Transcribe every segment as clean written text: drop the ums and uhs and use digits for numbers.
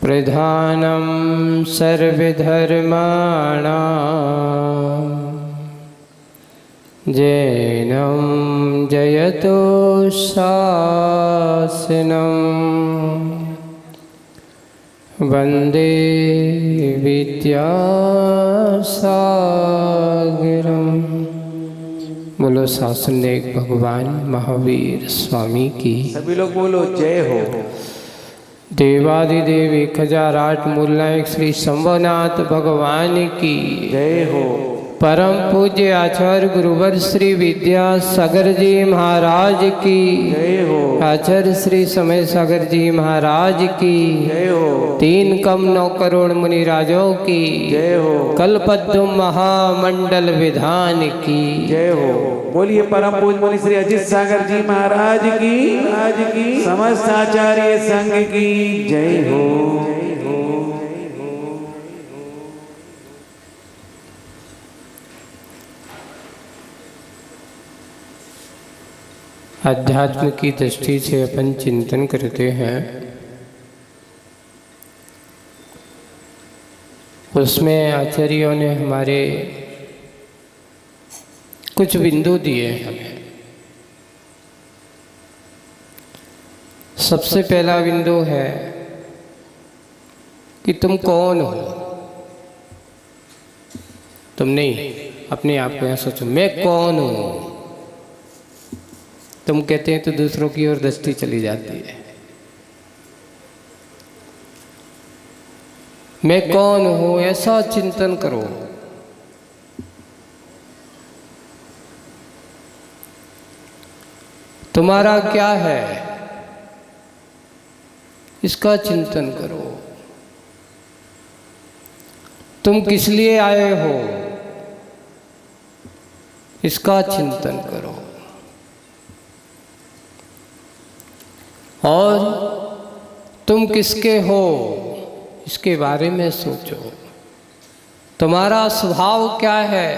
प्रधानं सर्वधर्माणां जैनं जयतो शासनम् वन्दे विद्यासागरम्। बोलो शासनदेव भगवान महावीर स्वामी की। सभी लोग बोलो जय हो। देवादिदेव 1008 मूलनायक श्री शंभुनाथ भगवान की जय हो। परम पूज्य आचार्य गुरुवर श्री विद्यासागर जी महाराज की जय हो। आचार्य श्री समय सागर जी महाराज की जय हो। 3 कम 9 करोड़ मुनि राजों की जय हो। कल्पद्रुम महामंडल विधान की जय हो। बोलिए परम पूज्य मुनि श्री अजित सागर जी महाराज की समस्त आचार्य संघ की जय हो। अध्यात्म की दृष्टि से अपन चिंतन करते हैं, उसमें आचार्यों ने हमारे कुछ बिंदु दिए हमें। सबसे पहला बिंदु है कि तुम कौन हो। तुम नहीं, अपने आप को यहाँ सोचो, मैं कौन हूँ। तुम कहते हैं तो दूसरों की ओर दृष्टि चली जाती है। मैं कौन हूं, ऐसा चिंतन करो। तुम्हारा क्या है, इसका चिंतन करो। तुम किस लिए आए हो, इसका चिंतन करो। और तुम किसके हो, इसके बारे में सोचो। तुम्हारा स्वभाव क्या है,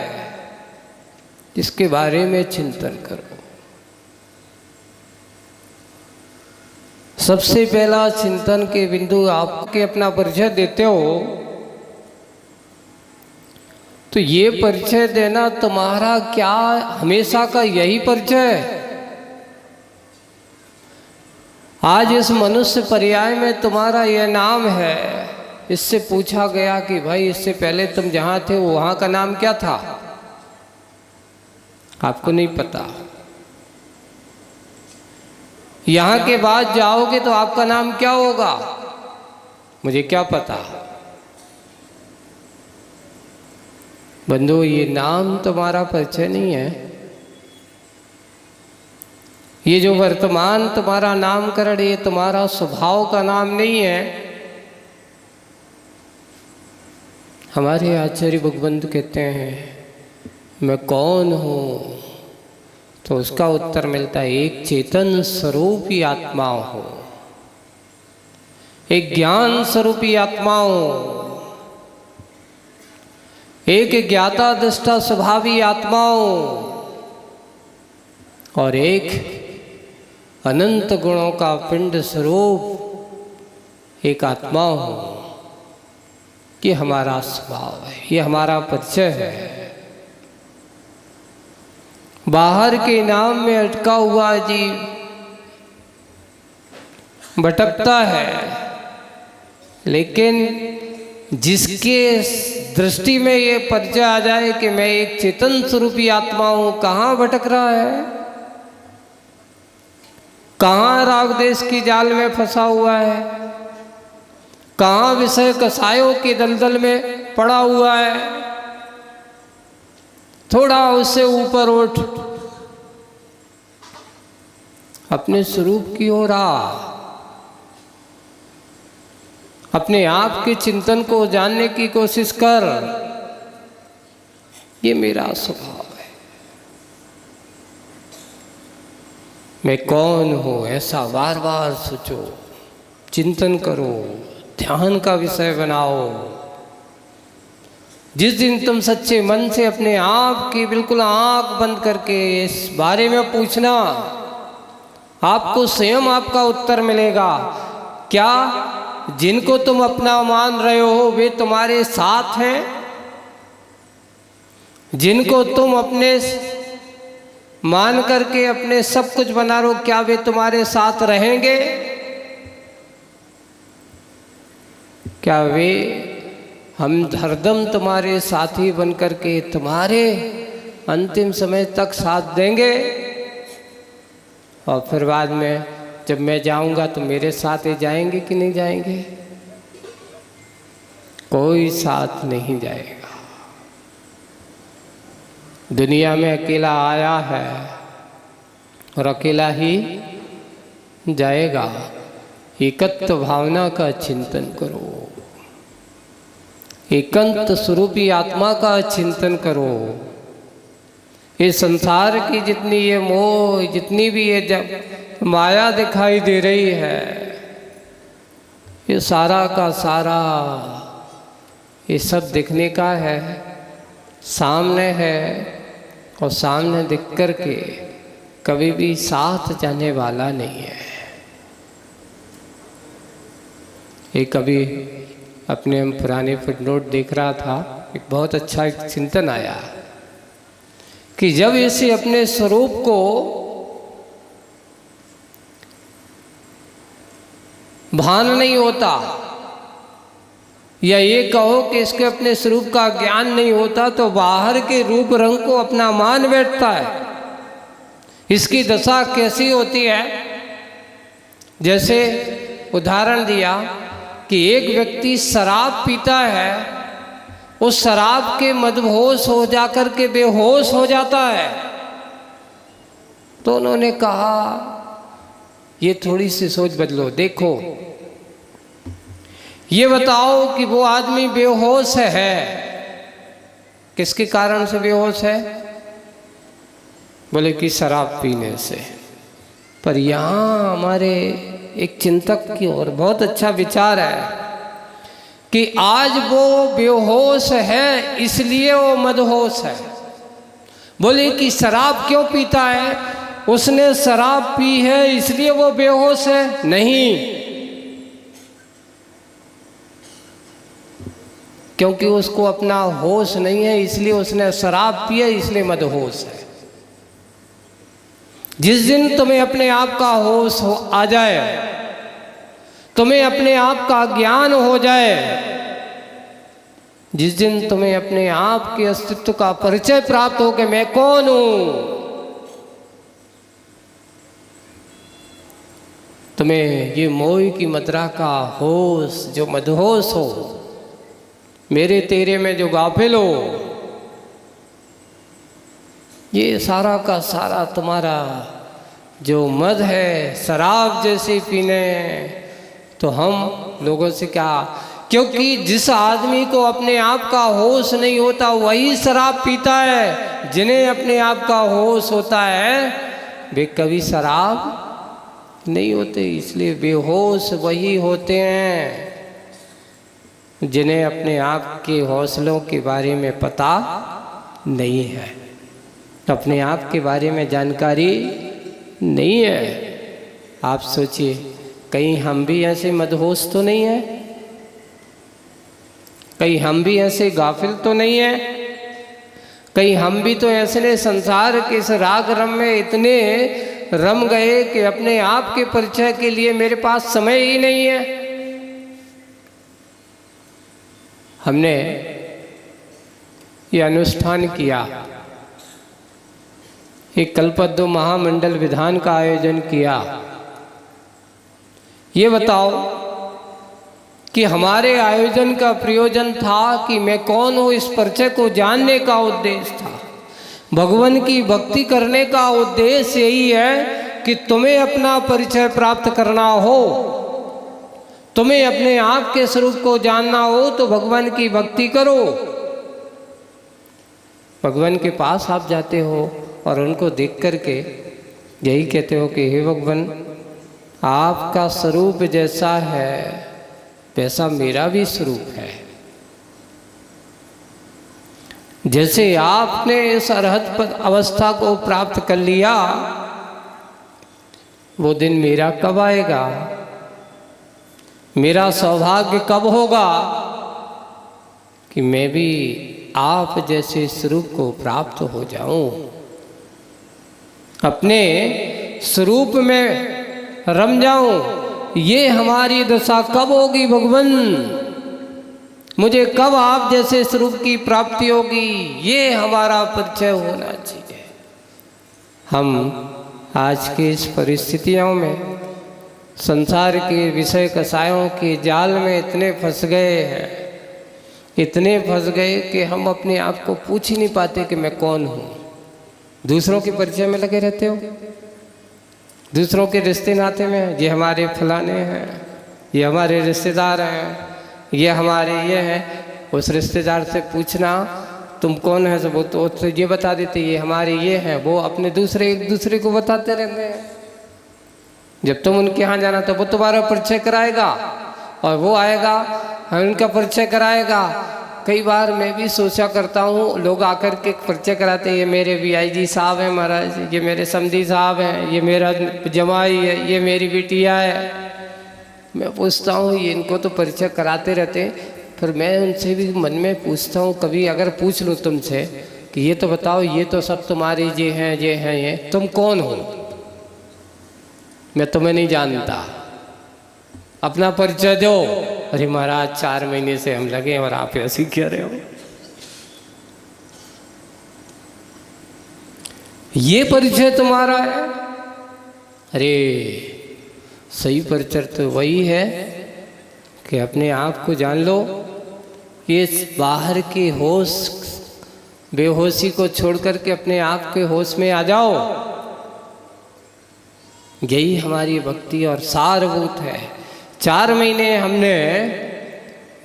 इसके बारे में चिंतन करो। सबसे पहला चिंतन के बिंदु आपके अपना परिचय देते हो, तो ये परिचय देना तुम्हारा क्या हमेशा का यही परिचय है? आज इस मनुष्य पर्याय में तुम्हारा यह नाम है। इससे पूछा गया कि भाई इससे पहले तुम जहाँ थे वहाँ का नाम क्या था? आपको नहीं पता। यहाँ के बाद जाओगे तो आपका नाम क्या होगा, मुझे क्या पता। बंधु, ये नाम तुम्हारा परिचय नहीं है। ये जो वर्तमान तुम्हारा नामकरण, ये तुम्हारा स्वभाव का नाम नहीं है। हमारे आचार्य भगवंत कहते हैं मैं कौन हूँ, तो उसका उत्तर मिलता है एक चेतन स्वरूपी आत्मा हो, एक ज्ञान स्वरूपी आत्मा हो, एक ज्ञाता दृष्टा स्वभावी आत्मा हो, और एक अनंत गुणों का पिंड स्वरूप एक आत्मा हो। ये हमारा स्वभाव है, ये हमारा परिचय है। बाहर के नाम में अटका हुआ जीव भटकता है, लेकिन जिसके दृष्टि में ये परिचय आ जाए कि मैं एक चेतन स्वरूपी आत्मा हूं, कहाँ भटक रहा है, कहाँ राग देश की जाल में फंसा हुआ है, कहाँ विषय कसायों के दलदल में पड़ा हुआ है। थोड़ा उससे ऊपर उठ, अपने स्वरूप की ओर आ, अपने आप के चिंतन को जानने की कोशिश कर। ये मेरा स्वभाव है, मैं कौन हूँ, ऐसा बार बार सोचो, चिंतन करो, ध्यान का विषय बनाओ। जिस दिन तुम सच्चे मन से अपने आप की बिल्कुल आंख बंद करके इस बारे में पूछना, आपको स्वयं आपका उत्तर मिलेगा। क्या जिनको तुम अपना मान रहे हो वे तुम्हारे साथ हैं, जिनको तुम अपने मान करके अपने सब कुछ बना रहे हो, क्या वे तुम्हारे साथ रहेंगे? क्या वे हम हरदम तुम्हारे साथी बन करके तुम्हारे अंतिम समय तक साथ देंगे? और फिर बाद में जब मैं जाऊंगा तो मेरे साथ ही जाएंगे कि नहीं जाएंगे? कोई साथ नहीं जाएगा। दुनिया में अकेला आया है और अकेला ही जाएगा। एकत्व भावना का चिंतन करो, एकांत स्वरूपी आत्मा का चिंतन करो। ये संसार की जितनी ये मोह, जितनी भी ये जब माया दिखाई दे रही है, ये सारा का सारा ये सब दिखने का है, सामने है, और सामने दिख कर के कभी भी साथ जाने वाला नहीं है। एक कभी अपने पुराने फुटनोट देख रहा था, एक बहुत अच्छा एक चिंतन आया कि जब इसे अपने स्वरूप को भान नहीं होता, या ये कहो कि इसके अपने स्वरूप का ज्ञान नहीं होता, तो बाहर के रूप रंग को अपना मान बैठता है। इसकी दशा कैसी होती है? जैसे उदाहरण दिया कि एक व्यक्ति शराब पीता है, उस शराब के मदहोश हो जाकर के बेहोश हो जाता है। तो उन्होंने कहा ये थोड़ी सी सोच बदलो, देखो ये बताओ कि वो आदमी बेहोश है, किसके कारण से बेहोश है? बोले कि शराब पीने से। पर यहाँ हमारे एक चिंतक की ओर बहुत अच्छा विचार है कि आज वो बेहोश है इसलिए वो मदहोश है। बोले कि शराब क्यों पीता है? उसने शराब पी है इसलिए वो बेहोश है? नहीं, क्योंकि उसको अपना होश नहीं है, इसलिए उसने शराब पिया, इसलिए मदहोश है। जिस दिन तुम्हें अपने आप का होश आ जाए, तुम्हें अपने आप का ज्ञान हो जाए, जिस दिन तुम्हें अपने आप के अस्तित्व का परिचय प्राप्त हो कि मैं कौन हूं, तुम्हें ये मोह की मदिरा का होश, जो मदहोश हो, मेरे तेरे में जो गाफिल हो, ये सारा का सारा तुम्हारा जो मद है शराब जैसे पीने, तो हम लोगों से क्या, क्योंकि जिस आदमी को अपने आप का होश नहीं होता वही शराब पीता है। जिन्हें अपने आप का होश होता है वे कभी शराब नहीं होते, इसलिए बेहोश वही होते हैं जिन्हें अपने आप के हौसलों के बारे में पता नहीं है, अपने आप के बारे में जानकारी नहीं है। आप सोचिए कहीं हम भी ऐसे मदहोश तो नहीं है? कहीं हम भी ऐसे गाफिल तो नहीं है? कहीं हम भी तो ऐसे संसार के इस राग रम में इतने रम गए कि अपने आप के परिचय के लिए मेरे पास समय ही नहीं है? हमने ये अनुष्ठान किया, एक कल्पद्दो महामंडल विधान का आयोजन किया। ये बताओ कि हमारे आयोजन का प्रयोजन था कि मैं कौन हूँ इस परिचय को जानने का उद्देश्य था। भगवान की भक्ति करने का उद्देश्य यही है कि तुम्हें अपना परिचय प्राप्त करना हो, तुम्हें अपने आप के स्वरूप को जानना हो तो भगवान की भक्ति करो। भगवान के पास आप जाते हो और उनको देख करके यही कहते हो कि हे भगवान, आपका स्वरूप जैसा है वैसा मेरा भी स्वरूप है। जैसे आपने इस अरहत अवस्था को प्राप्त कर लिया, वो दिन मेरा कब आएगा? मेरा सौभाग्य कब होगा कि मैं भी आप जैसे स्वरूप को प्राप्त हो जाऊं, अपने स्वरूप में रम जाऊं। ये हमारी दशा कब होगी भगवान? मुझे कब आप जैसे स्वरूप की प्राप्ति होगी? ये हमारा परिचय होना चाहिए। हम आज की इस परिस्थितियों में संसार के विषय कसायों के जाल में इतने फंस गए हैं, इतने फंस गए कि हम अपने आप को पूछ ही नहीं पाते कि मैं कौन हूँ। दूसरों के परिचय में लगे रहते हो, दूसरों के रिश्ते नाते में, ये हमारे फलाने हैं, ये हमारे रिश्तेदार हैं, ये हमारे ये हैं। उस रिश्तेदार से पूछना तुम कौन है, वो तो ये बता देते ये हमारे ये हैं। वो अपने दूसरे एक दूसरे को बताते रहते हैं। जब तुम उनके यहाँ जाना तो वो तुम्हारा परिचय कराएगा और वो आएगा हम उनका परिचय कराएगा। कई बार मैं भी सोचा करता हूँ, लोग आकर के परिचय कराते हैं, ये मेरे VIG साहब हैं महाराज, ये मेरे समधी साहब हैं, ये मेरा जमाई है, ये मेरी बिटिया है। मैं पूछता हूँ ये इनको तो परिचय कराते रहते हैं, फिर मैं उनसे भी मन में पूछता हूँ, कभी अगर पूछ लूँ तुमसे कि ये तो बताओ, ये तो सब तुम्हारे ये हैं ये तुम कौन हो? मैं तुम्हें नहीं जानता, अपना परिचय दो। अरे महाराज 4 महीने से हम लगे और आप ऐसे कह रहे हो। ये परिचय तुम्हारा है? अरे सही परिचय तो वही है कि अपने आप को जान लो, ये बाहर की होश बेहोशी को छोड़ करके अपने आप के होश में आ जाओ। यही हमारी भक्ति और सारभूत है। 4 महीने हमने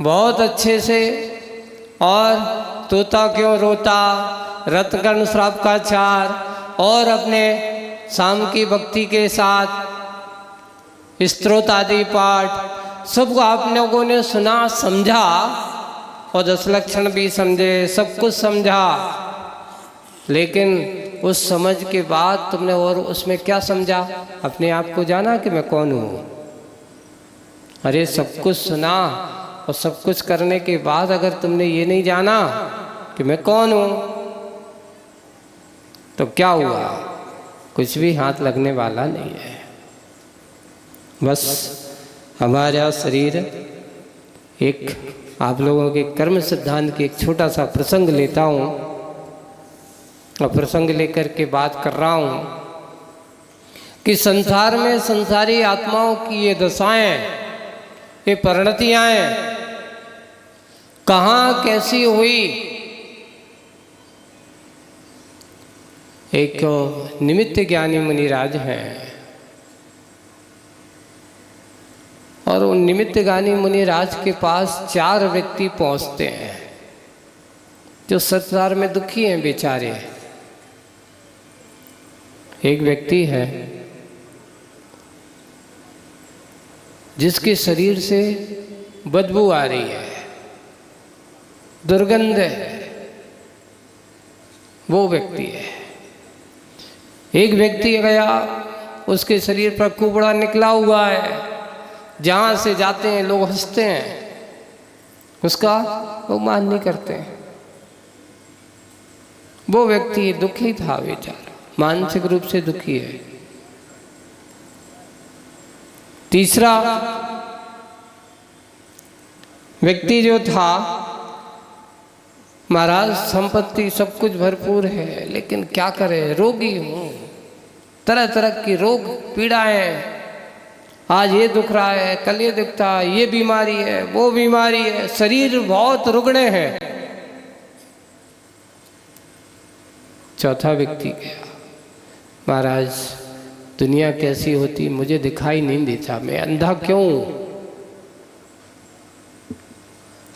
बहुत अच्छे से और तोता क्यों रोता, रत्नकर्ण श्राप का चार और अपने शाम की भक्ति के साथ स्तोत्र आदि पाठ सब आप लोगों ने सुना, समझा और 10 लक्षण भी समझे, सब कुछ समझा। लेकिन उस समझ के बाद तुमने और उसमें क्या समझा? अपने आप को जाना कि मैं कौन हूँ। अरे सब कुछ सुना और सब कुछ करने के बाद अगर तुमने ये नहीं जाना कि मैं कौन हूँ तो क्या हुआ? कुछ भी हाथ लगने वाला नहीं है। बस हमारा शरीर एक आप लोगों के कर्म सिद्धांत की एक छोटा सा प्रसंग लेता हूँ और प्रसंग लेकर के बात कर रहा हूँ कि संसार में संसारी आत्माओं की ये दशाएं, ये परिणतियाँ कहाँ कैसी हुई। एक निमित्त ज्ञानी मुनिराज हैं और उन निमित्त ज्ञानी मुनिराज के पास 4 व्यक्ति पहुंचते हैं जो संसार में दुखी हैं बेचारे। एक व्यक्ति है जिसके शरीर से बदबू आ रही है, दुर्गंध है, वो व्यक्ति है। एक व्यक्ति गया, उसके शरीर पर कुबड़ा निकला हुआ है, जहाँ से जाते हैं लोग हंसते हैं, उसका वो मान नहीं करते। वो व्यक्ति दुखी था बेचारा, मानसिक रूप से दुखी है। तीसरा व्यक्ति जो था, महाराज संपत्ति सब कुछ भरपूर है लेकिन क्या करे, रोगी हूँ, तरह तरह की रोग पीड़ाएं, आज ये दुख रहा है, कल ये दुखता है, ये बीमारी है, वो बीमारी है, शरीर बहुत रुग्णे हैं। चौथा व्यक्ति गया, महाराज दुनिया कैसी होती मुझे दिखाई नहीं देता, मैं अंधा क्यों?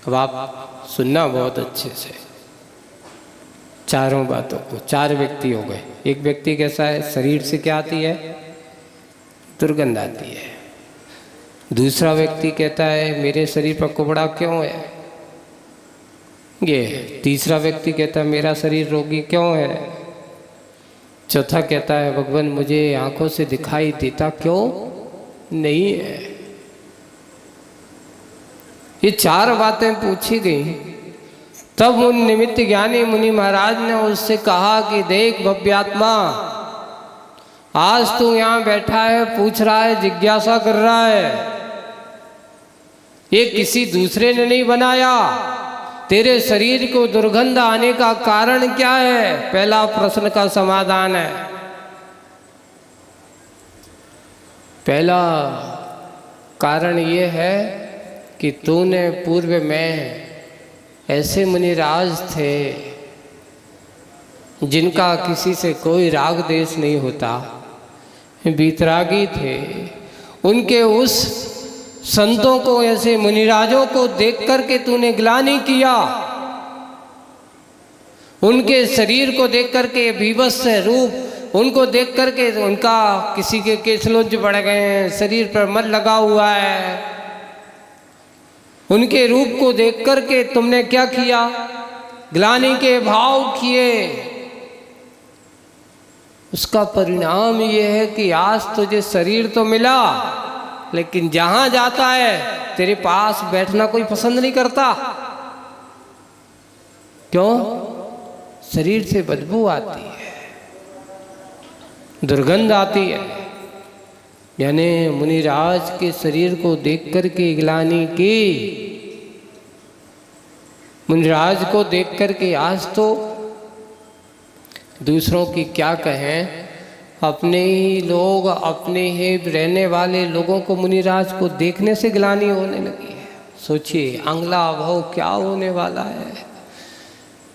अब आप सुनना बहुत अच्छे से चारों बातों को। 4 व्यक्ति हो गए। एक व्यक्ति कैसा है, शरीर से क्या आती है, दुर्गंध आती है। दूसरा व्यक्ति कहता है मेरे शरीर पर कुबड़ा क्यों है, ये। तीसरा व्यक्ति कहता है मेरा शरीर रोगी क्यों है। चौथा कहता है भगवान मुझे आंखों से दिखाई देता क्यों नहीं है। ये 4 बातें पूछी गई। तब उन निमित्त ज्ञानी मुनि महाराज ने उससे कहा कि देख भव्यात्मा, आज तू यहाँ बैठा है, पूछ रहा है, जिज्ञासा कर रहा है, ये किसी दूसरे ने नहीं बनाया। तेरे शरीर को दुर्गंध आने का कारण क्या है? पहला प्रश्न का समाधान है। पहला कारण ये है कि तूने पूर्व में ऐसे मुनिराज थे जिनका किसी से कोई राग देश नहीं होता, बीतरागी थे। उनके उस संतों को, ऐसे मुनिराजों को देख करके तूने ग्लानि किया, उनके शरीर को देख करके विवश रूप, उनको देख करके उनका किसी के केसलोंज बढ़ गए हैं, शरीर पर मल लगा हुआ है, उनके रूप को देख करके तुमने क्या किया? ग्लानि के भाव किए। उसका परिणाम ये है कि आज तुझे शरीर तो मिला, लेकिन जहां जाता है तेरे पास बैठना कोई पसंद नहीं करता। क्यों? शरीर से बदबू आती है, दुर्गंध आती है। यानी मुनिराज के शरीर को देख करके ग्लानि की, मुनिराज को देख करके आज तो दूसरों की क्या कहें, अपने ही लोग, अपने ही रहने वाले लोगों को मुनिराज को देखने से ग्लानि होने लगी है। सोचिए अगला भाव क्या होने वाला है।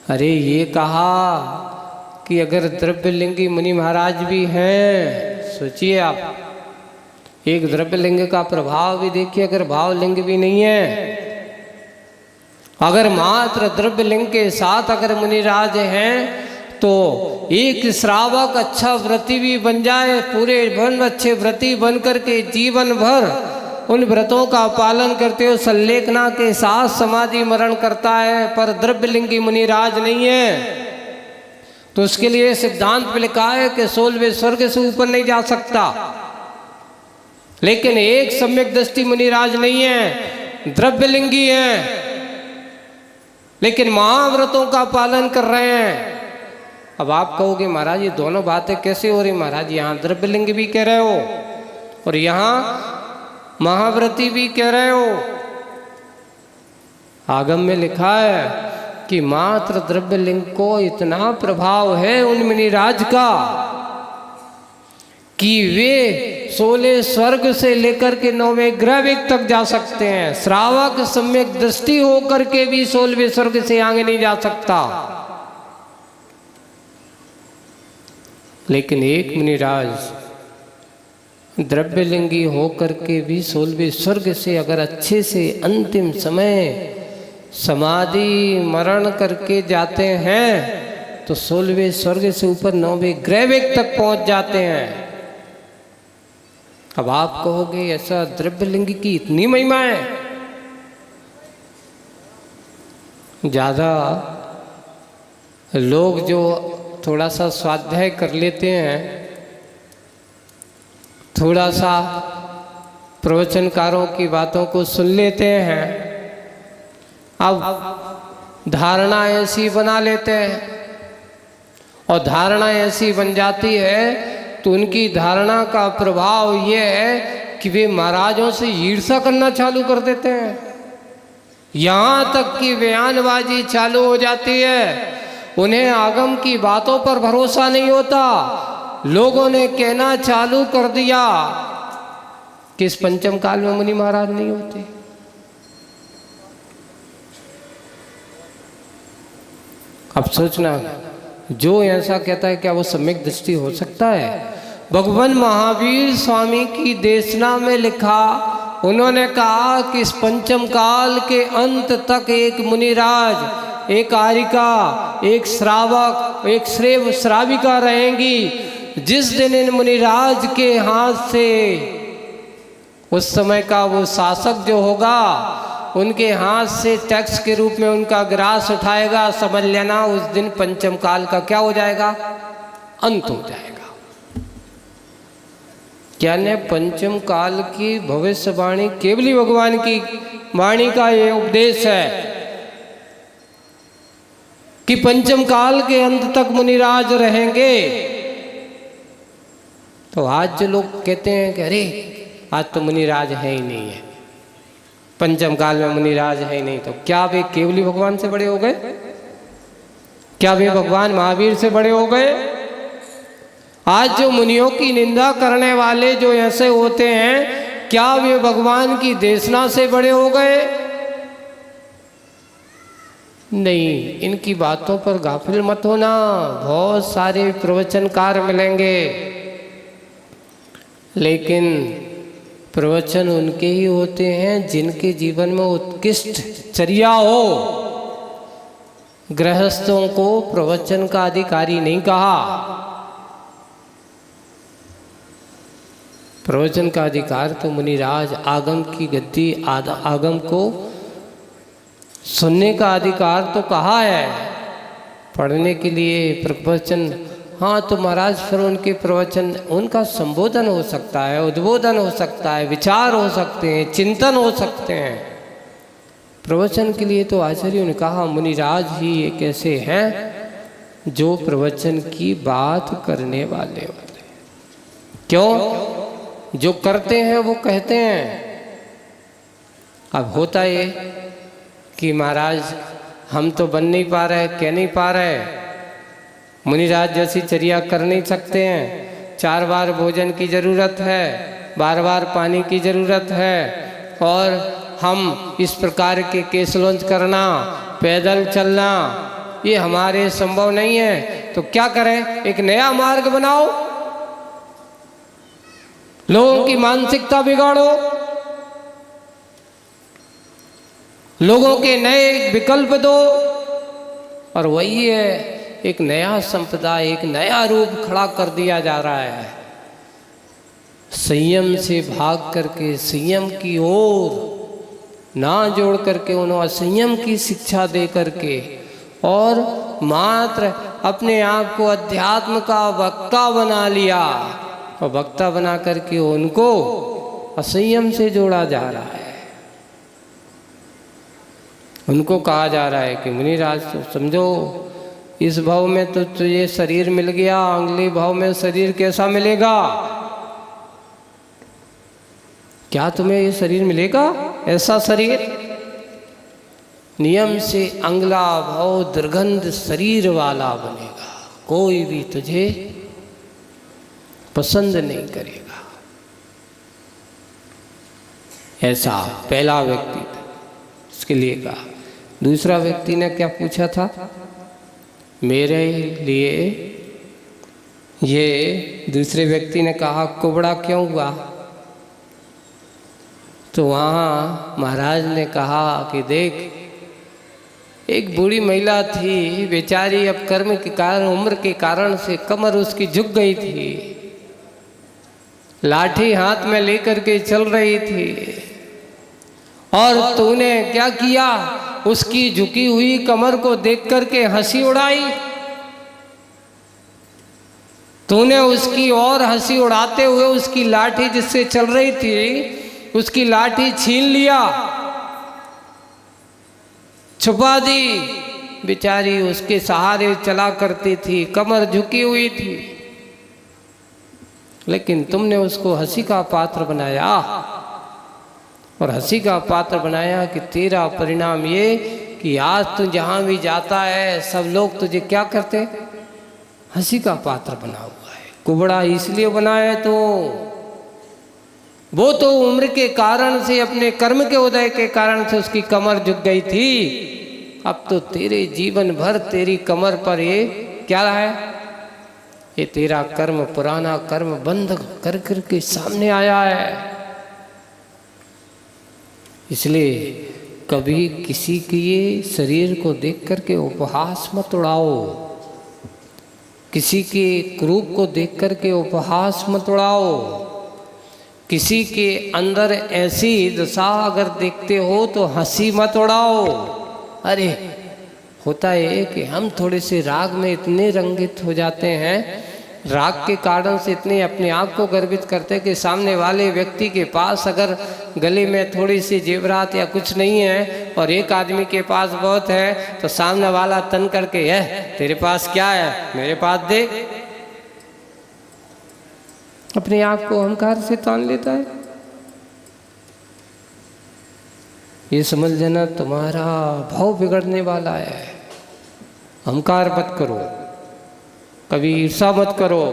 अरे ये कहा कि अगर द्रव्यलिंगी मुनि महाराज भी हैं, सोचिए आप, एक द्रव्यलिंग का प्रभाव भी देखिए, अगर भावलिंग भी नहीं है, अगर मात्र द्रव्यलिंग के साथ अगर मुनिराज हैं, तो एक श्रावक अच्छा व्रती भी बन जाए, पूरे वन अच्छे व्रती बन करके जीवन भर उन व्रतों का पालन करते हो, संलेखना के साथ समाधि मरण करता है, पर द्रव्यलिंगी मुनिराज नहीं है, तो उसके लिए सिद्धांत में लिखा है कि 16वें स्वर्ग से ऊपर नहीं जा सकता। लेकिन एक सम्यक दृष्टि मुनिराज नहीं है, द्रव्यलिंगी है, लेकिन महाव्रतों का पालन कर रहे हैं। अब आप कहोगे महाराज ये दोनों बातें कैसे हो रही? महाराज यहाँ द्रव्यलिंग भी कह रहे हो और यहाँ महाव्रती भी कह रहे हो। आगम में लिखा है कि मात्र द्रव्यलिंग को इतना प्रभाव है उन मुनिराज का कि वे 16 स्वर्ग से लेकर के 9वें ग्रह तक जा सकते हैं। श्रावक सम्यक दृष्टि होकर के भी 16वें स्वर्ग से आगे नहीं जा सकता। लेकिन एक मुनिराज द्रव्यलिंगी होकर के भी 16वें स्वर्ग से अगर अच्छे से अंतिम समय समाधि मरण करके जाते हैं तो 16वें स्वर्ग से ऊपर 9वें ग्रह तक पहुंच जाते हैं। अब आप कहोगे ऐसा द्रव्यलिंग की इतनी महिमा है? ज़्यादा लोग जो थोड़ा सा स्वाध्याय कर लेते हैं, थोड़ा सा प्रवचनकारों की बातों को सुन लेते हैं, अब धारणा ऐसी बना लेते हैं, और धारणा ऐसी बन जाती है तो उनकी धारणा का प्रभाव ये है कि वे महाराजों से ईर्ष्या करना चालू कर देते हैं। यहाँ तक कि बयानबाजी चालू हो जाती है। उन्हें आगम की बातों पर भरोसा नहीं होता। लोगों ने कहना चालू कर दिया कि इस पंचम काल में मुनि महाराज नहीं होते। अब सोचना, जो ऐसा कहता है क्या वो सम्यक दृष्टि हो सकता है? भगवान महावीर स्वामी की देशना में लिखा, उन्होंने कहा कि इस पंचम काल के अंत तक एक मुनिराज, एक आरिका, एक श्रावक, एक श्राविका रहेंगी। जिस दिन इन मुनिराज के हाथ से उस समय का वो शासक जो होगा, उनके हाथ से टैक्स के रूप में उनका ग्रास उठाएगा, समझ लेना उस दिन पंचम काल का क्या हो जाएगा? अंत हो जाएगा। क्या ने पंचम काल की भविष्यवाणी केवल ही भगवान की वाणी का ये उपदेश है कि पंचम काल के अंत तक मुनिराज रहेंगे। तो आज जो लोग कहते हैं कि अरे आज तो मुनिराज है ही नहीं है, पंचम काल में मुनिराज है ही नहीं, तो क्या वे केवली भगवान से बड़े हो गए? क्या वे भगवान महावीर से बड़े हो गए? आज जो मुनियों की निंदा करने वाले जो ऐसे होते हैं, क्या वे भगवान की देशना से बड़े हो गए? नहीं, इनकी बातों पर गाफिल मत होना। बहुत सारे प्रवचनकार मिलेंगे, लेकिन प्रवचन उनके ही होते हैं जिनके जीवन में उत्कृष्ट चर्या हो। गृहस्थों को प्रवचन का अधिकारी नहीं कहा। प्रवचन का अधिकार तो मुनिराज, आगम की गद्दी, आगम को सुनने का अधिकार तो कहा है, पढ़ने के लिए प्रवचन। हाँ, तो महाराज फिर उनके प्रवचन, उनका संबोधन हो सकता है, उद्बोधन हो सकता है, विचार हो सकते हैं, चिंतन हो सकते हैं। प्रवचन के लिए तो आचार्यों ने कहा मुनिराज ही एक ऐसे हैं जो प्रवचन की बात करने वाले। क्यों? जो करते हैं वो कहते हैं। अब होता ये कि महाराज हम तो बन नहीं पा रहे, कह नहीं पा रहे, मुनिराज जैसी चर्या कर नहीं सकते हैं। 4 बार भोजन की ज़रूरत है, बार बार पानी की ज़रूरत है, और हम इस प्रकार के केस लॉन्च करना, पैदल चलना, ये हमारे संभव नहीं है। तो क्या करें? एक नया मार्ग बनाओ, लोगों की मानसिकता बिगाड़ो, लोगों के नए विकल्प दो, और वही है एक नया संप्रदाय, एक नया रूप खड़ा कर दिया जा रहा है। संयम से भाग करके संयम की ओर ना जोड़ करके उन्होंने असंयम की शिक्षा दे करके, और मात्र अपने आप को अध्यात्म का वक्ता बना लिया, और वक्ता बना करके उनको असंयम से जोड़ा जा रहा है। उनको कहा जा रहा है कि मुनिराज तो समझो, इस भाव में तो तुझे शरीर मिल गया, अगले भाव में शरीर कैसा मिलेगा? क्या तुम्हें ये शरीर मिलेगा? ऐसा शरीर नियम से अंगला भाव दुर्गंध शरीर वाला बनेगा, कोई भी तुझे पसंद नहीं करेगा। ऐसा पहला व्यक्ति उसके लिए कहा। दूसरा व्यक्ति ने क्या पूछा था? मेरे लिए ये दूसरे व्यक्ति ने कहा कुबड़ा क्यों हुआ? तो वहाँ महाराज ने कहा कि देख, एक बूढ़ी महिला थी बेचारी, अब कर्म के कारण, उम्र के कारण से कमर उसकी झुक गई थी, लाठी हाथ में लेकर के चल रही थी, और तूने क्या किया? उसकी झुकी हुई कमर को देख करके हंसी उड़ाई। तूने उसकी और हंसी उड़ाते हुए उसकी लाठी जिससे चल रही थी, उसकी लाठी छीन लिया, छुपा दी। बेचारी उसके सहारे चला करती थी, कमर झुकी हुई थी, लेकिन तुमने उसको हंसी का पात्र बनाया, और हंसी का पात्र बनाया कि तेरा परिणाम ये कि आज तू जहाँ भी जाता है सब लोग तुझे क्या करते? हंसी का पात्र बना हुआ है। कुबड़ा इसलिए बनाया है तो वो तो उम्र के कारण से, अपने कर्म के उदय के कारण से उसकी कमर झुक गई थी। अब तो तेरे जीवन भर तेरी कमर पर ये क्या है? ये तेरा कर्म, पुराना कर्म बंद कर करके सामने आया है। इसलिए कभी किसी के शरीर को देख करके उपहास मत उड़ाओ, किसी के रूप को देख करके उपहास मत उड़ाओ, किसी के अंदर ऐसी दशा अगर देखते हो तो हंसी मत उड़ाओ। अरे होता है कि हम थोड़े से राग में इतने रंगित हो जाते हैं राग के कारण से इतने अपने आप को गर्वित करते कि सामने वाले व्यक्ति के पास अगर गले में थोड़ी सी जेवरात या कुछ नहीं है और एक आदमी के पास बहुत है तो सामने वाला तन करके है तेरे पास क्या है, मेरे पास दे। अपने आप को अहंकार से तान लेता है। ये समझ लेना तुम्हारा भाव बिगड़ने वाला है। अहंकार मत करो, कभी ईर्षा मत करो।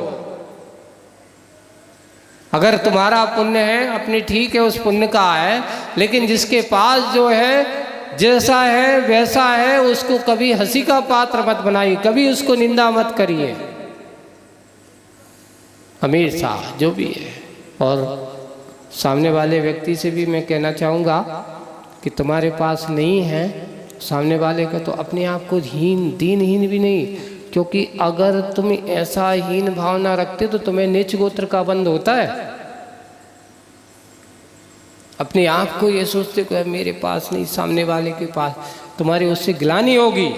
अगर तुम्हारा पुण्य है अपनी ठीक है, उस पुण्य का है, लेकिन जिसके पास जो है जैसा है वैसा है उसको कभी हंसी का पात्र मत बनाइए, कभी उसको निंदा मत करिए। हमेशा जो भी है। और सामने वाले व्यक्ति से भी मैं कहना चाहूँगा कि तुम्हारे पास नहीं है सामने वाले का तो अपने आप को हीन दीनहीन भी नहीं, क्योंकि अगर तुम ऐसा हीन भावना रखते तो तुम्हें नीच गोत्र का बंध होता है। अपने आप को ये सोचते कि मेरे पास नहीं, सामने वाले के पास, तुम्हारी उससे गिलानी होगी,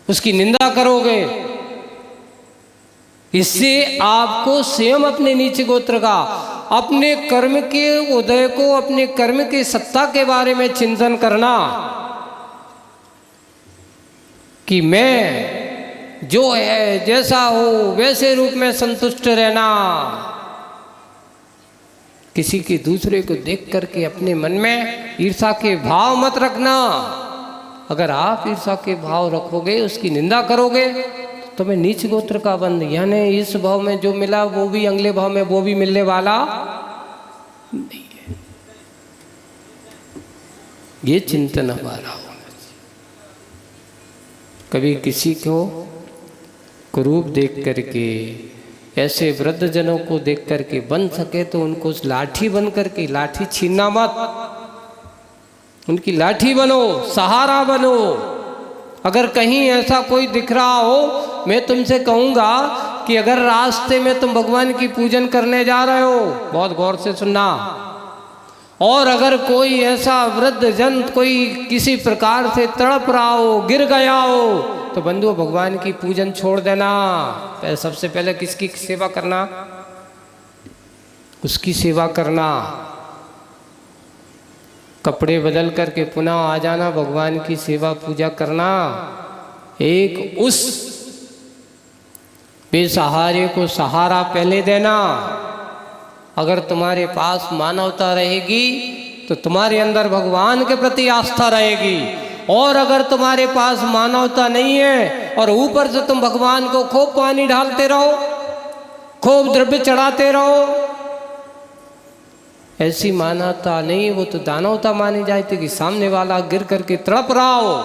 उसकी निंदा करोगे। इससे आपको स्वयं अपने नीच गोत्र का, अपने कर्म के उदय को, अपने कर्म की सत्ता के बारे में चिंतन करना कि मैं जो है जैसा हो वैसे रूप में संतुष्ट रहना। किसी के दूसरे को देख करके अपने मन में ईर्षा के भाव मत रखना। अगर आप ईर्षा के भाव रखोगे, उसकी निंदा करोगे, तो तुम्हें नीच गोत्र का बंध, यानी इस भाव में जो मिला वो भी अगले भाव में वो भी मिलने वाला नहीं है। ये चिंतन हमारा होना चाहिए। कभी किसी को कुरूप देख करके, ऐसे वृद्ध जनों को देख करके बन सके तो उनको लाठी बन करके, लाठी छीनना मत, उनकी लाठी बनो, सहारा बनो। अगर कहीं ऐसा कोई दिख रहा हो, मैं तुमसे कहूँगा कि अगर रास्ते में तुम भगवान की पूजन करने जा रहे हो, बहुत गौर से सुनना, और अगर कोई ऐसा वृद्ध जन कोई किसी प्रकार से तड़प रहा हो, गिर गया हो, तो बंधुओं भगवान की पूजन छोड़ देना। सबसे पहले किसकी सेवा करना? उसकी सेवा करना। कपड़े बदल करके पुनः आ जाना, भगवान की सेवा पूजा करना। एक उस बेसहारे को सहारा पहले देना। अगर तुम्हारे पास मानवता रहेगी तो तुम्हारे अंदर भगवान के प्रति आस्था रहेगी। और अगर तुम्हारे पास मानवता नहीं है और ऊपर से तुम भगवान को खूब पानी डालते रहो, खूब द्रव्य चढ़ाते रहो, ऐसी मानवता नहीं, वो तो दानवता मानी जाती कि सामने वाला गिर करके तड़प रहा हो,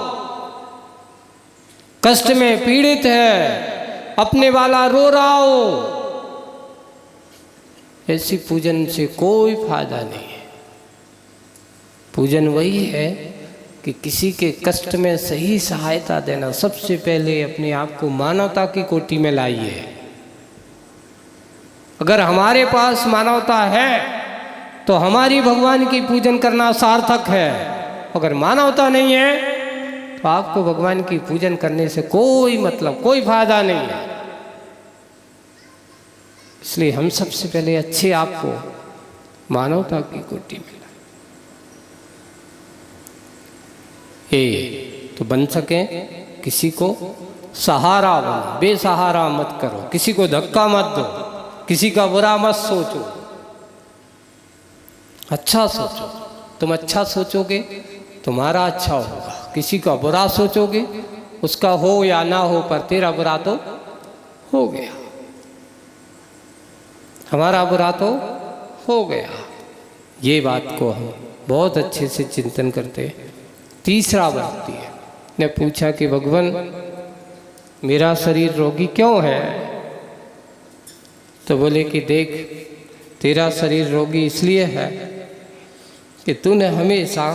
कष्ट में पीड़ित है, अपने वाला रो रहा हो। ऐसी पूजन से कोई फायदा नहीं है। पूजन वही है कि किसी के कष्ट में सही सहायता देना। सबसे पहले अपने आप को मानवता की कोटि में लाइए। अगर हमारे पास मानवता है तो हमारी भगवान की पूजन करना सार्थक है। अगर मानवता नहीं है तो आपको भगवान की पूजन करने से कोई मतलब, कोई फायदा नहीं है। इसलिए हम सबसे पहले अच्छे आपको मानवता की कोटि में लाए, तो बन सके। किसी को सहारा बनो, बेसहारा मत करो, किसी को धक्का मत दो, किसी का बुरा मत सोचो, अच्छा सोचो। तुम अच्छा सोचोगे तुम्हारा अच्छा होगा। किसी का बुरा सोचोगे, उसका हो या ना हो पर तेरा बुरा तो हो गया, हमारा बुरा तो हो गया। ये बात को हम बहुत अच्छे से चिंतन करते हैं। तीसरा व्यक्ति ने पूछा कि भगवान मेरा शरीर रोगी क्यों है? तो बोले कि देख, तेरा शरीर रोगी इसलिए है कि तूने हमेशा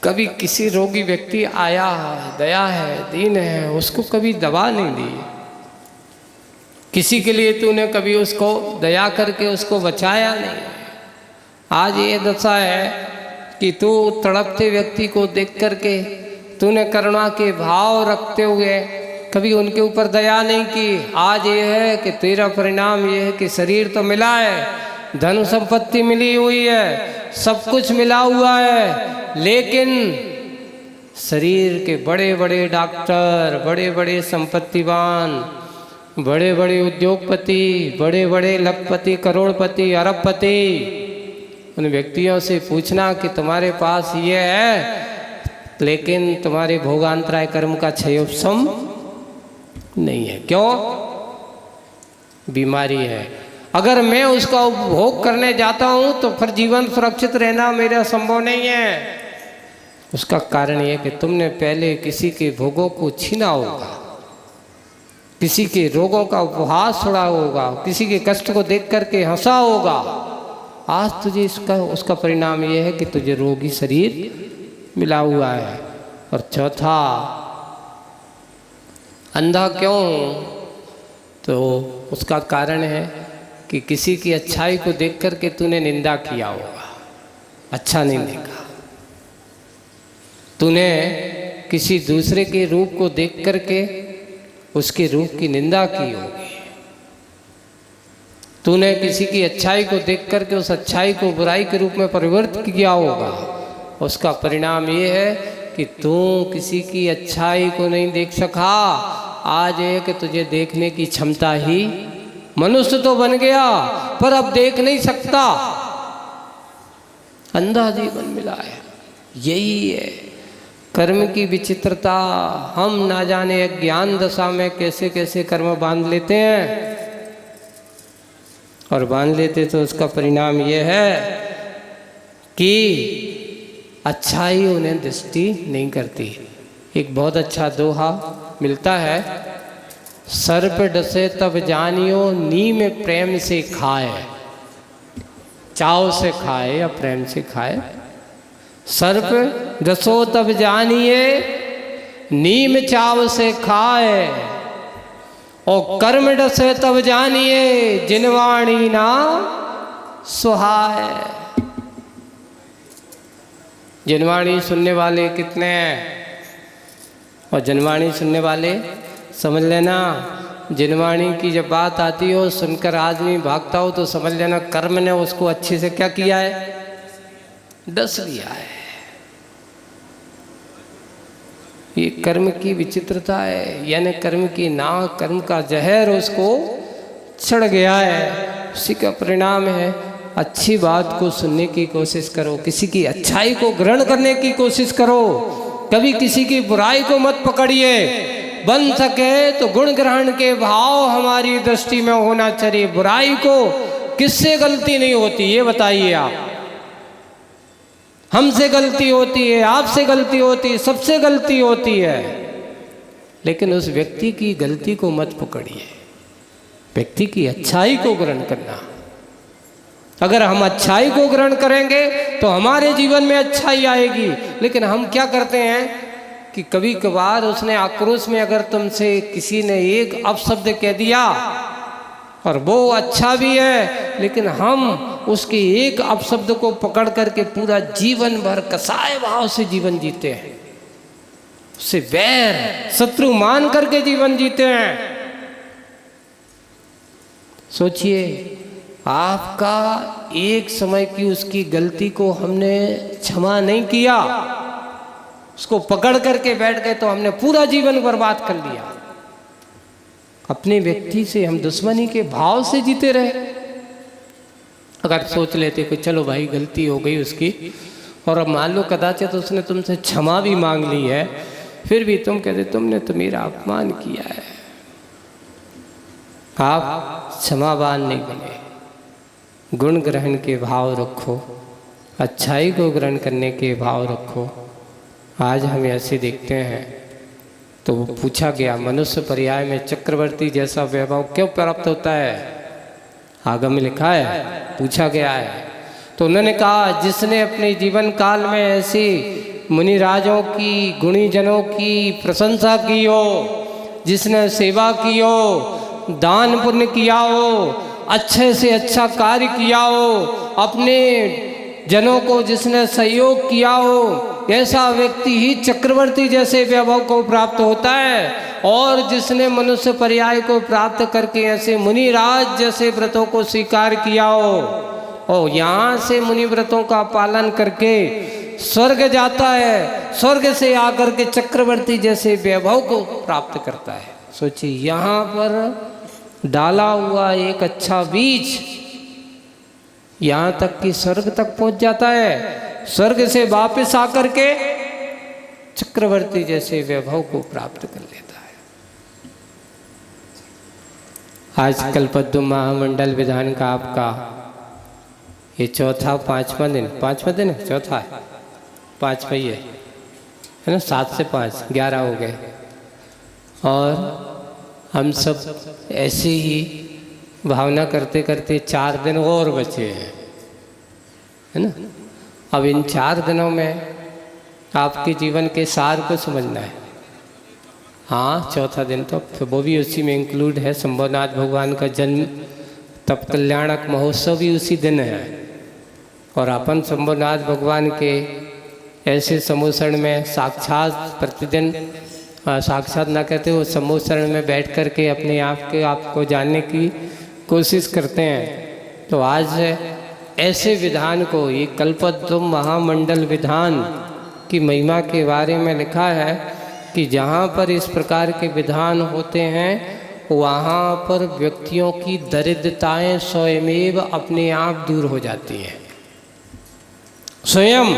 कभी किसी रोगी व्यक्ति आया है, दया है, दीन है, उसको कभी दवा नहीं दी। किसी के लिए तूने कभी उसको दया करके उसको बचाया नहीं। आज ये दशा है कि तू तड़पते व्यक्ति को देख करके तूने करुणा के भाव रखते हुए कभी उनके ऊपर दया नहीं की। आज ये है कि तेरा परिणाम ये है कि शरीर तो मिला है, धन संपत्ति मिली हुई है, सब कुछ मिला हुआ है, लेकिन शरीर के बड़े बड़े डॉक्टर, बड़े बड़े संपत्तिवान, बड़े बड़े उद्योगपति, बड़े बड़े लखपति, करोड़पति, अरबपति, उन व्यक्तियों से पूछना कि तुम्हारे पास ये है, लेकिन तुम्हारे भोगांतराय कर्म का क्षयोपशम नहीं है। क्यों? बीमारी है। अगर मैं उसका उपभोग करने जाता हूं तो फिर जीवन सुरक्षित रहना मेरा संभव नहीं है। उसका कारण यह कि तुमने पहले किसी के भोगों को छीना होगा, किसी के रोगों का उपहास छोड़ा होगा, किसी के कष्ट को देख करके हंसा होगा। आज तुझे उसका परिणाम यह है कि तुझे रोगी शरीर मिला हुआ है। और चौथा, अंधा क्यों? तो उसका कारण है कि किसी की अच्छाई को देख करके तूने निंदा किया होगा, अच्छा नहीं देखा। तूने किसी दूसरे के रूप को देख करके उसके रूप की निंदा की होगी। तूने किसी की अच्छाई को देख करके उस अच्छाई को बुराई के रूप में परिवर्तित किया होगा। उसका परिणाम ये है कि तू किसी की अच्छाई को नहीं देख सका। आज है कि तुझे देखने की क्षमता ही, मनुष्य तो बन गया पर अब देख नहीं सकता, अंधा जीवन मिला है। यही है कर्म की विचित्रता। हम ना जाने अज्ञान दशा में कैसे कैसे कर्म बांध लेते हैं, और बांध लेते तो उसका परिणाम यह है कि अच्छाई उन्हें दृष्टि नहीं करती। एक बहुत अच्छा दोहा मिलता है, सर्प डसे तब जानियो नीम प्रेम से खाए। चाव से खाए या प्रेम से खाए। सर्प डसो तब जानिए नीम चाव से खाए, और कर्म डसे तब जानिए जिनवाणी ना सुहाए। जिनवाणी सुनने वाले कितने हैं? और जनवाणी सुनने वाले समझ लेना, जिनवाणी की जब बात आती हो, सुनकर आदमी भागता हो, तो समझ लेना कर्म ने उसको अच्छे से क्या किया है? डस लिया है। ये कर्म की विचित्रता है, यानी कर्म की नाक, कर्म का जहर उसको चढ़ गया है। उसी का परिणाम है। अच्छी बात को सुनने की कोशिश करो, किसी की अच्छाई को ग्रहण करने की कोशिश करो, कभी किसी की बुराई को मत पकड़िए। बन सके तो गुण ग्रहण के भाव हमारी दृष्टि में होना चाहिए। बुराई को किससे गलती नहीं होती ये बताइए आप? हमसे गलती होती है, आपसे गलती होती है, सबसे गलती होती है, लेकिन उस व्यक्ति की गलती को मत पकड़िए, व्यक्ति की अच्छाई को ग्रहण करना। अगर हम अच्छाई को ग्रहण करेंगे तो हमारे जीवन में अच्छाई आएगी। लेकिन हम क्या करते हैं कि कभी कभार उसने आक्रोश में अगर तुमसे किसी ने एक अपशब्द कह दिया और वो अच्छा भी है, लेकिन हम उसके एक अपशब्द को पकड़ करके पूरा जीवन भर कसाय भाव से जीवन जीते हैं, उससे वैर शत्रु मान करके जीवन जीते हैं। सोचिए, आपका एक समय की उसकी गलती को हमने क्षमा नहीं किया, उसको पकड़ करके बैठ गए तो हमने पूरा जीवन बर्बाद कर लिया। अपने व्यक्ति से हम दुश्मनी के भाव से जीते रहे। अगर सोच लेते कि चलो भाई गलती हो गई उसकी, और अब मान लो कदाचित उसने तुमसे क्षमा भी मांग ली है, फिर भी तुम कहते तुमने तो मेरा अपमान किया है, आप क्षमावान नहीं बने। गुण ग्रहण के भाव रखो, अच्छाई को ग्रहण करने के भाव रखो। आज हम ऐसे देखते हैं तो वो पूछा गया, मनुष्य पर्याय में चक्रवर्ती जैसा वैभव क्यों प्राप्त होता है? आगम में लिखा है, पूछा गया है। तो उन्होंने कहा, जिसने अपने जीवन काल में ऐसी मुनिराजों की, गुणीजनों की प्रशंसा की हो, जिसने सेवा की हो, दान पुण्य किया हो, अच्छे से अच्छा कार्य किया हो, अपने जनों को जिसने सहयोग किया हो, ऐसा व्यक्ति ही चक्रवर्ती जैसे वैभव को प्राप्त होता है। और जिसने मनुष्य पर्याय को प्राप्त करके ऐसे मुनिराज जैसे व्रतों को स्वीकार किया हो और यहाँ से मुनि व्रतों का पालन करके स्वर्ग जाता है, स्वर्ग से आकर के चक्रवर्ती जैसे वैभव को प्राप्त करता है। सोचिए, यहाँ पर डाला हुआ एक अच्छा बीज यहाँ तक कि स्वर्ग तक पहुंच जाता है, स्वर्ग से वापस आकर के चक्रवर्ती जैसे वैभव को प्राप्त कर लेता है। आज कल्पद्रुम महामंडल विधान का आपका ये पांचवा दिन है, चौथा है, 5 पहिए है ना, 7 से 5 11 हो गए। और हम सब ऐसे ही भावना करते करते 4 दिन और बचे हैं, है ना। अब इन 4 दिनों में आपके जीवन के सार को समझना है। हाँ, चौथा दिन तो वो भी उसी में इंक्लूड है। शंभुनाथ भगवान का जन्म तप कल्याणक महोत्सव भी उसी दिन है। और अपन शंभुनाथ भगवान के ऐसे समूसरण में साक्षात प्रतिदिन साक्षात ना कहते वो समूसरण में बैठ कर के अपने आप को जानने की कोशिश करते हैं। तो आज ऐसे विधान को, ये कल्पद्रुम महामंडल विधान की महिमा के बारे में लिखा है कि जहाँ पर इस प्रकार के विधान होते हैं वहाँ पर व्यक्तियों की दरिद्रताएं स्वयमेव अपने आप दूर हो जाती हैं। स्वयं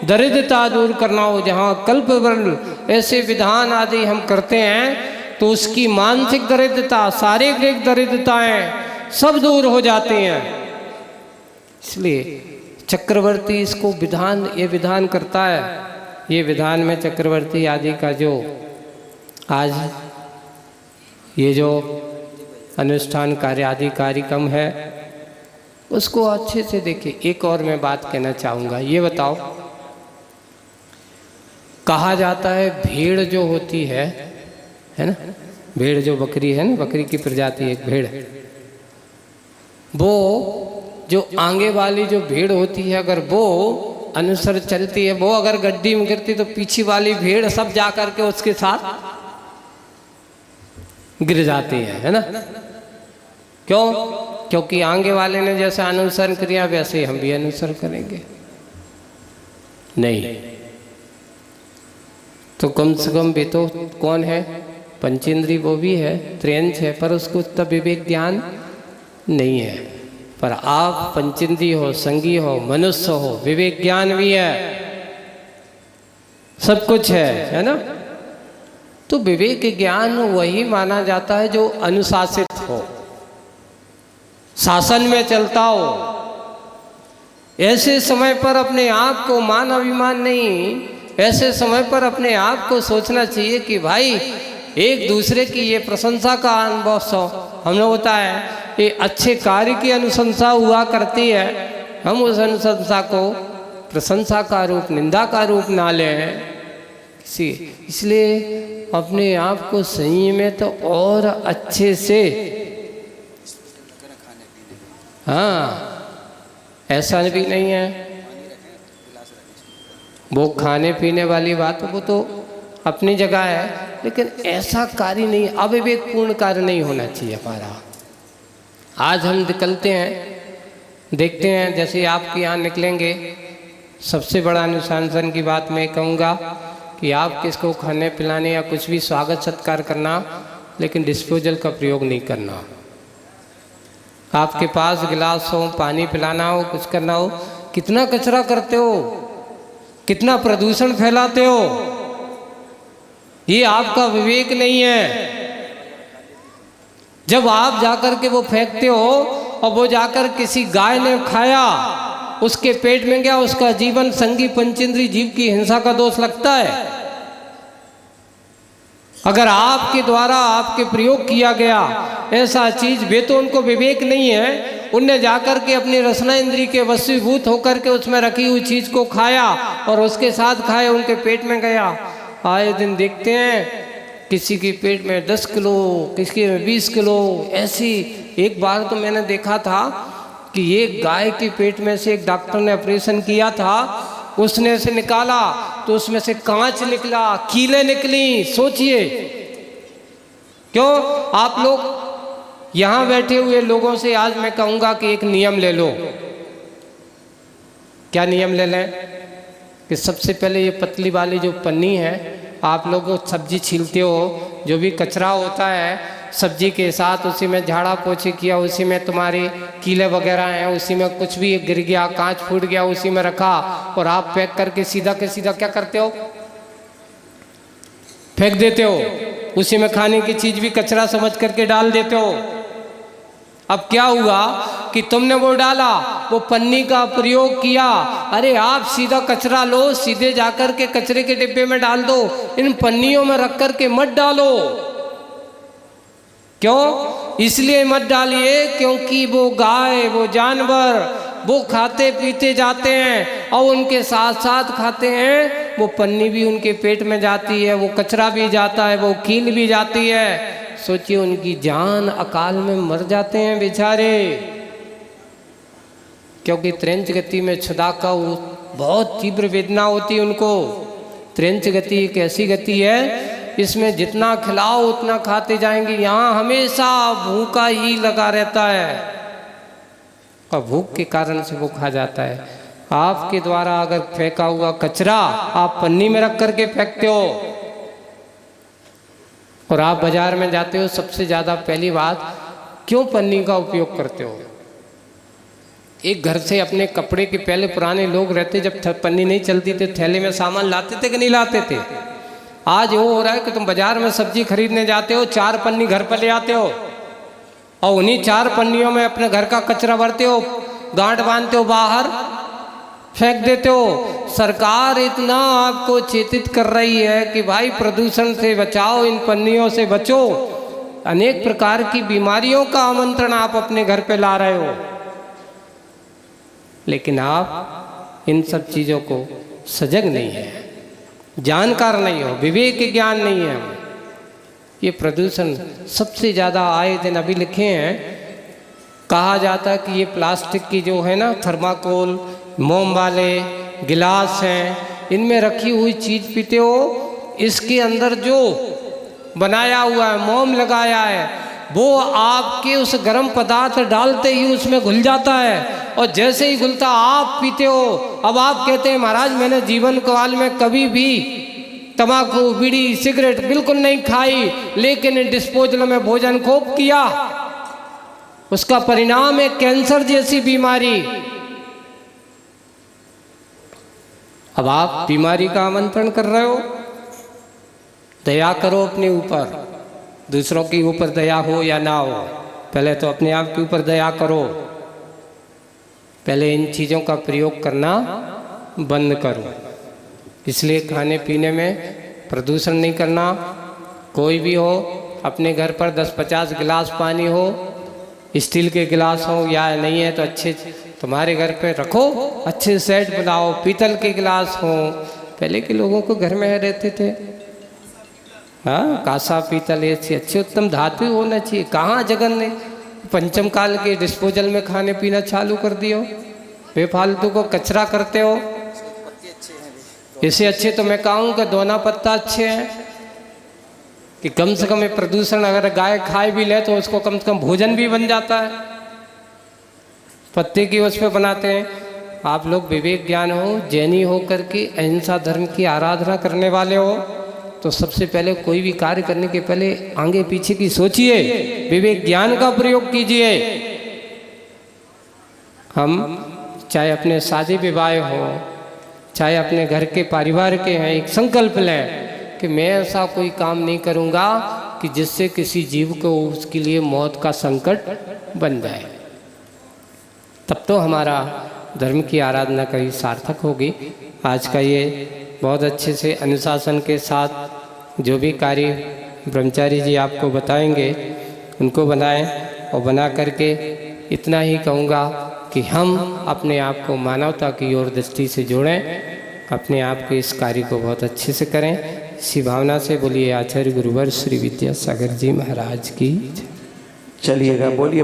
दरिद्रता दूर करना हो, जहाँ कल्पवृल ऐसे विधान आदि हम करते हैं तो उसकी मानसिक दरिद्रता, शारीरिक दरिद्रताएं सब दूर हो जाती हैं। इसलिए चक्रवर्ती इसको ये विधान करता है। ये विधान में चक्रवर्ती आदि का जो आज ये जो अनुष्ठान कार्य आदि कार्यक्रम है उसको अच्छे से देखिए। एक और मैं बात कहना चाहूँगा, ये बताओ, कहा जाता है भेड़ जो होती है ना, भेड़ जो बकरी है ना, बकरी की प्रजाति एक भेड़, वो जो आगे वाली जो भेड़ होती है अगर वो अनुसार चलती है, वो अगर गड्डी में गिरती तो पीछे वाली भेड़ सब जा करके उसके साथ गिर जाती है ना। क्यों? क्योंकि आगे वाले ने जैसा अनुसरण किया वैसे ही हम भी अनुसरण करेंगे। नहीं तो कम से कम भी तो कौन है, पंचेंद्री वो भी है, त्रियंश है, पर उसको उतना विवेक ज्ञान नहीं है। पर आप पंचेंद्री हो, संगी हो, मनुष्य हो, विवेक ज्ञान भी है, सब कुछ है ना। तो विवेक ज्ञान वही माना जाता है जो अनुशासित हो, शासन में चलता हो। ऐसे समय पर अपने आप को मान अभिमान नहीं, ऐसे समय पर अपने आप को सोचना चाहिए कि भाई एक दूसरे की ये प्रशंसा का अनुभव हमने होता है, ये अच्छे कार्य की अनुशंसा हुआ करती है, हम उस अनुशंसा को प्रशंसा का रूप, निंदा का रूप ना लें। इसलिए अपने आप को संयमित और अच्छे से, हाँ ऐसा भी नहीं है वो खाने पीने वाली बात, वो तो अपनी जगह है, लेकिन ऐसा कार्य नहीं, अविवेकपूर्ण कार्य नहीं होना चाहिए हमारा। आज हम निकलते हैं, देखते हैं, जैसे आपके यहाँ निकलेंगे, सबसे बड़ा अनुशासन की बात मैं कहूँगा कि आप किसको खाने पिलाने या कुछ भी स्वागत सत्कार करना, लेकिन डिस्पोजल का प्रयोग नहीं करना। आपके पास गिलास हो, पानी पिलाना हो, कुछ करना हो, कितना कचरा करते हो, कितना प्रदूषण फैलाते हो, ये आपका विवेक नहीं है। जब आप जाकर के वो फेंकते हो और वो जाकर किसी गाय ने खाया, उसके पेट में गया, उसका जीवन संगी पंचेंद्री जीव की हिंसा का दोष लगता है। अगर आपके द्वारा आपके प्रयोग किया गया ऐसा चीज, वे तो उनको विवेक नहीं है, उनने जाकर के अपनी रसना इंद्री के वशीभूत होकर के उसमें रखी हुई चीज को खाया और उसके साथ खाए, उनके पेट में गया। आए दिन देखते हैं किसी के पेट में 10 किलो, किसी में 20 किलो, ऐसी। एक बार तो मैंने देखा था कि एक गाय के पेट में से एक डॉक्टर ने ऑपरेशन किया था, उसने से निकाला तो उसमें से कांच निकला, कीलें निकली। सोचिए, क्यों? आप लोग यहाँ बैठे हुए लोगों से आज मैं कहूँगा कि एक नियम ले लो। क्या नियम ले लें? कि सबसे पहले ये पतली वाली जो पन्नी है, आप लोग सब्जी छीलते हो, जो भी कचरा होता है सब्जी के साथ, उसी में झाड़ा पोछे किया, उसी में तुम्हारे कीले वगैरह हैं, उसी में कुछ भी गिर गया, कांच फूट गया, उसी में रखा और आप पैक करके सीधा के सीधा क्या करते हो? फेंक देते हो। उसी में खाने की चीज भी कचरा समझ करके डाल देते हो। अब क्या हुआ कि तुमने वो डाला, वो पन्नी का प्रयोग किया। अरे आप सीधा कचरा लो, सीधे जाकर के कचरे के डिब्बे में डाल दो, इन पन्नियों में रख करके मत डालो। क्यों? इसलिए मत डालिए क्योंकि वो गाय, वो जानवर, वो खाते पीते जाते हैं और उनके साथ साथ खाते हैं, वो पन्नी भी उनके पेट में जाती है, वो कचरा भी जाता है, वो कील भी जाती है। सोचिए, उनकी जान अकाल में मर जाते हैं बेचारे, क्योंकि त्रेंच गति में छुदा का बहुत तीव्र वेदना होती है उनको। त्रेंच गति एक ऐसी गति है, इसमें जितना खिलाओ उतना खाते जाएंगे। यहाँ हमेशा भूखा ही लगा रहता है और भूख के कारण से वो खा जाता है। आपके द्वारा अगर फेंका हुआ कचरा आप पन्नी में रख करके फेंकते हो और आप बाजार में जाते हो, सबसे ज़्यादा पहली बात, क्यों पन्नी का उपयोग करते हो? एक घर से अपने कपड़े के, पहले पुराने लोग रहते जब पन्नी नहीं चलती थे, थैले में सामान लाते थे कि नहीं लाते थे? आज वो हो रहा है कि तुम बाजार में सब्जी खरीदने जाते हो, 4 पन्नी घर पर ले आते हो और उन्हीं 4 पन्नियों में अपने घर का कचरा भरते हो, गांठ बांधते हो, बाहर फेंक देते हो। सरकार इतना आपको चेतित कर रही है कि भाई प्रदूषण से बचाओ, इन पन्नियों से बचो। अनेक प्रकार की बीमारियों का आमंत्रण आप अपने घर पे ला रहे हो, लेकिन आप इन सब चीज़ों को सजग नहीं है, जानकार नहीं हो, विवेक ज्ञान नहीं है। ये प्रदूषण सबसे ज़्यादा आए दिन अभी लिखे हैं, कहा जाता है कि ये प्लास्टिक की जो है ना, थर्माकोल, मोम वाले गिलास हैं, इनमें रखी हुई चीज़ पीते हो, इसके अंदर जो बनाया हुआ है, मोम लगाया है, वो आपके उस गर्म पदार्थ डालते ही उसमें घुल जाता है और जैसे ही घुलता आप पीते हो। अब आप कहते हैं महाराज मैंने जीवन काल में कभी भी तंबाकू, बीड़ी, सिगरेट बिल्कुल नहीं खाई, लेकिन डिस्पोजल में भोजन खूब किया, उसका परिणाम है कैंसर जैसी बीमारी। अब आप बीमारी का आमंत्रण कर रहे हो। दया करो अपने ऊपर, दूसरों के ऊपर दया हो या ना हो, पहले तो अपने आप के ऊपर दया करो। पहले इन चीज़ों का प्रयोग करना बंद करो। इसलिए खाने पीने में प्रदूषण नहीं करना। कोई भी हो, अपने घर पर 10-50 गिलास पानी हो, स्टील के गिलास हो या नहीं है तो अच्छे तुम्हारे घर पे रखो, अच्छे सेट बनाओ, पीतल के गिलास हो। पहले के लोगों को घर में रहते थे, हाँ, कांसा पीतल ऐसे अच्छे उत्तम धातु होना चाहिए। कहाँ जगन ने पंचम काल के डिस्पोजल में खाने पीना चालू कर दियो, बेफालतू को कचरा करते हो। इससे अच्छे तो मैं कहूँ कि दोना पत्ता अच्छे हैं कि कम से कम ये प्रदूषण अगर गाय खाए भी ले तो उसको कम से कम भोजन भी बन जाता है। पत्ते की उस पर बनाते हैं। आप लोग विवेक ज्ञान हो, जैनी हो करके अहिंसा धर्म की आराधना करने वाले हो, तो सबसे पहले कोई भी कार्य करने के पहले आगे पीछे की सोचिए, विवेक ज्ञान का प्रयोग कीजिए। हम चाहे अपने शादी विवाह हो, चाहे अपने घर के परिवार के हैं, एक संकल्प लें कि मैं ऐसा कोई काम नहीं करूँगा कि जिससे किसी जीव को उसके लिए मौत का संकट बन जाए। तब तो हमारा धर्म की आराधना कहीं सार्थक होगी। आज का ये बहुत अच्छे से अनुशासन के साथ जो भी कार्य ब्रह्मचारी जी आपको बताएंगे उनको बनाएं, और बना करके इतना ही कहूँगा कि हम अपने आप को मानवता की ओर दृष्टि से जोड़ें, अपने आप के इस कार्य को बहुत अच्छे से करें। इसी भावना से बोलिए आचार्य गुरुवर श्री विद्यासागर जी महाराज की। चलिएगा, बोलिए।